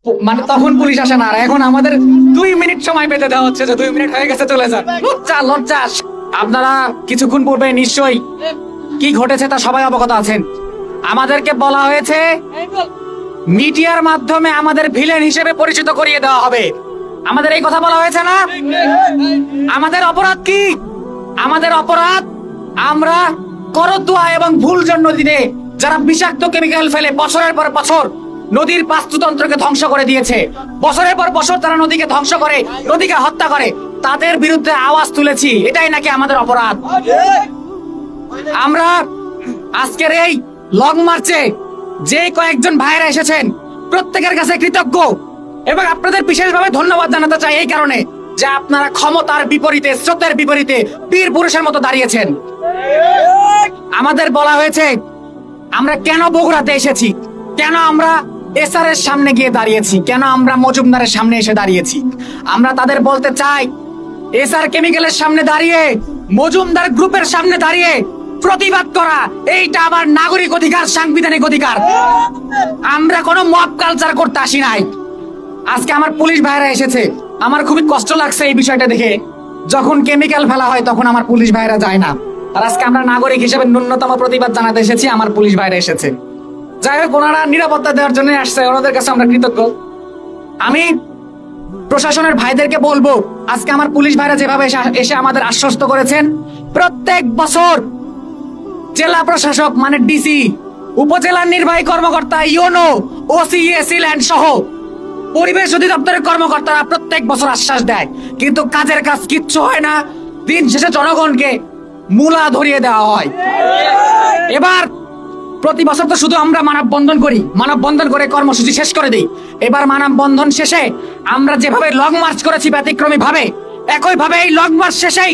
মানে তখন পুলিশ আসে না, আর এখন আমাদের 2 মিনিট সময় পেতে দেওয়া হচ্ছে যে 2 মিনিট হয়ে গেছে, চলে যান। লজ্জা লজ্জা। আপনারা কিছুক্ষণ পূর্বে নিশ্চয়ই কি ঘটেছে তা সবাই অবগত আছেন। আমাদেরকে বলা হয়েছে মিডিয়ার মাধ্যমে আমাদের ভিলেন হিসেবে পরিচিত করিয়ে দেওয়া হবে। আমাদের এই কথা বলা হয়েছে না? আমাদের অপরাধ কি? আমাদের অপরাধ আমরা করদোয়া এবং ভুলজন নদীতে যারা বিষাক্ত কেমিক্যাল ফেলে বছরের পর বছর নদীর বাস্তুতন্ত্রকে ধ্বংস করে দিয়েছে, বছরের পর বছর তারা নদীকে ধ্বংস করে, নদীকে হত্যা করে, তাদের বিরুদ্ধে আওয়াজ তুলেছি। এটাই নাকি আমাদের অপরাধ? আমরা আজকের এই লং মার্চে যে কয়েকজন ভাইয়েরা এসেছেন প্রত্যেকের কাছে কৃতজ্ঞ এবং আপনাদের বিশেষভাবে ধন্যবাদ জানাতে চাই এই কারণে যে আপনারা ক্ষমতার বিপরীতে, স্রোতের বিপরীতে বীর পুরুষের মতো দাঁড়িয়েছেন। আমাদের বলা হয়েছে আমরা কেন বগুড়াতে এসেছি, কেন আমরা এসআর এর সামনে গিয়ে দাঁড়িয়েছি, কেন আমরা মজুমদারের সামনে এসে দাঁড়িয়েছি। আমরা তাদের বলতে চাই এসআর কেমিক্যালের সামনে দাঁড়িয়ে, মজুমদার গ্রুপের সামনে দাঁড়িয়ে প্রতিবাদ করা এইটা আমার নাগরিক অধিকার, সাংবিধানিক অধিকার। আমরা কোনো মব কালচার করতে আসি নাই। আজকে আমার পুলিশ ভাইরা এসেছে, আমার খুবই কষ্ট লাগছে এই বিষয়টা দেখে। যখন কেমিক্যাল ফেলা হয় তখন আমার পুলিশ ভাইরা যায় না, আর আজকে আমরা নাগরিক হিসেবে ন্যূনতম প্রতিবাদ জানাতে এসেছি, আমার পুলিশ ভাইরা এসেছে। যাই হোক, ওনারা নিরাপত্তা দেওয়ার জন্য আসছে, ওনাদের কাছে আমরা কৃতজ্ঞ। আমি প্রশাসনের ভাইদেরকে বলবো আজকে আমার পুলিশ ভাইরা যেভাবে এসে আমাদের আশ্বস্ত করেছেন, প্রত্যেক বছর জেলা প্রশাসক মানে ডিসি, উপজেলার নির্বাহী কর্মকর্তা, ইউনো, ওসি, এসিল্যান্ড সহ পরিবেশ অধিদপ্তরের কর্মকর্তারা প্রত্যেক বছর আশ্বাস দেয়, কিন্তু কাজের কাজ কিচ্ছু হয় না। দিন শেষে জনগণকে মূলা ধরিয়ে দেওয়া হয়। এবার প্রতি বছর তো শুধু আমরা মানববন্ধন করি, মানববন্ধন করে কর্মসূচি শেষ করে দিই। এবার মানববন্ধন শেষে আমরা যেভাবে লং মার্চ করেছি ব্যতিক্রমী ভাবে, একই ভাবে এই লং মার্চ শেষেই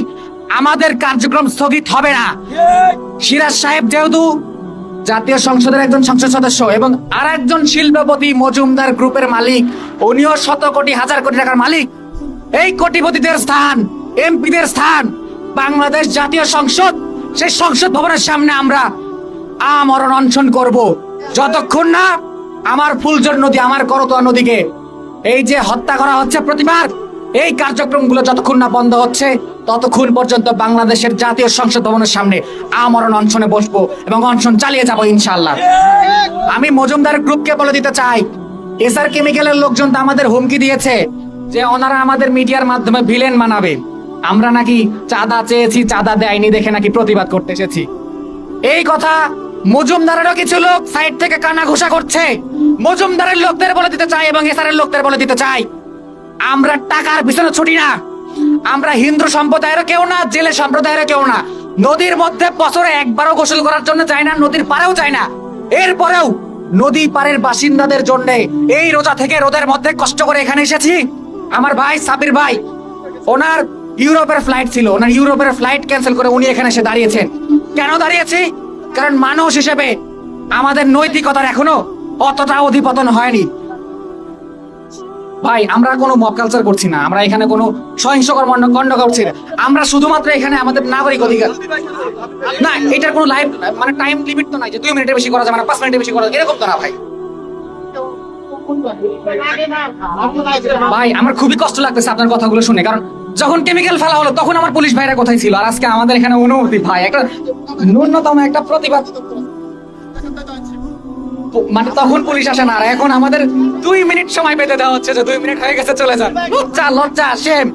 আমাদের কার্যক্রম স্থগিত হবে না। সিরাজ সাহেব যেহেতু জাতীয় সংসদের একজন সংসদ সদস্য এবং আর একজন শিল্পপতি মজুমদার গ্রুপের মালিক, উনিও শত কোটি হাজার কোটি টাকার মালিক। এই কোটিপতিদের স্থান, এমপিদের স্থান বাংলাদেশ জাতীয় সংসদ, সেই সংসদ ভবনের সামনে আমরা আমরণ অনশন করব যতক্ষণ না আমার ফুলঝর নদী, আমার করতোয়া নদীকে এই যে হত্যা করা হচ্ছে প্রতিবার, এই কার্যক্রমগুলো যতক্ষণ না বন্ধ হচ্ছে ততক্ষণ পর্যন্ত বাংলাদেশের জাতীয় সংসদ ভবনের সামনে আমরণ অনশনে বসবো এবং অনশন চালিয়ে যাবো ইনশাআল্লাহ। আমি মজুমদার গ্রুপকে বলে দিতে চাই, এসআর কেমিক্যালের লোকজন তো আমাদের হুমকি দিয়েছে যে ওনারা আমাদের মিডিয়ার মাধ্যমে ভিলেন বানাবে। আমরা নাকি চাঁদা চেয়েছি, চাঁদা দেয়নি দেখে নাকি প্রতিবাদ করতে এসেছি। এই কথা মজুমদারেরও কিছু লোক সাইড থেকে কানা ঘোষা করছে। মজুমদারের লোকদের বলে দিতে চাই এবং এসআর এর লোকদের বলে দিতে চাই, আমরা টাকার পিছনে ছুটি না। আমরা হিন্দু সম্প্রদায়েরও কেউ না, জেলে সম্প্রদায়েরও কেউ না। নদীর মধ্যে বছরে একবারও গোসল করার জন্য যায় না, নদীর পাড়েও যায় না। এরপরেও নদী পাড়ের বাসিন্দাদের জন্য এই রোজা থেকে রোদের মধ্যে কষ্ট করে এখানে এসেছি। আমার ভাই সাবির ভাই, ওনার ইউরোপের ফ্লাইট ছিল, ওনার ইউরোপের ফ্লাইট ক্যান্সেল করে উনি এখানে এসে দাঁড়িয়েছেন। কেন দাঁড়িয়েছি? কারণ মানুষ হিসেবে আমাদের নৈতিকতার এখনো অতটা অধিপতন হয়নি। ভাই, আমরা কোনো মব কালচার করছি না, আমরা এখানে কোনো সহিংস কর্মকাণ্ড করছি না। আমরা শুধুমাত্র এখানে আমাদের নাগরিক অধিকার না, এটার কোনো লাইভ মানে টাইম লিমিট তো নাই যে 2 মিনিটের বেশি করা যাবে না, 5 মিনিটের বেশি করা যাবে, এরকম তো না ভাই। ভাই, আমার খুবই কষ্ট লাগতেছে আপনার কথাগুলো শুনে, কারণ যখন কেমিক্যাল ফেলা হলো তখন আমার পুলিশ ভাইরা কোথায় ছিল, আর আজকে আমাদের এখানে অনুমতি। ভাই, একটা ন্যূনতম একটা প্রতিবাদ মানে তখন পুলিশ আসে না, আর এখন আমাদের 2 মিনিট সময় পেতে দেওয়া হচ্ছে যে 2 মিনিট হয়ে গেছে, চলে যান। লজ্জা লজ্জা, শেম।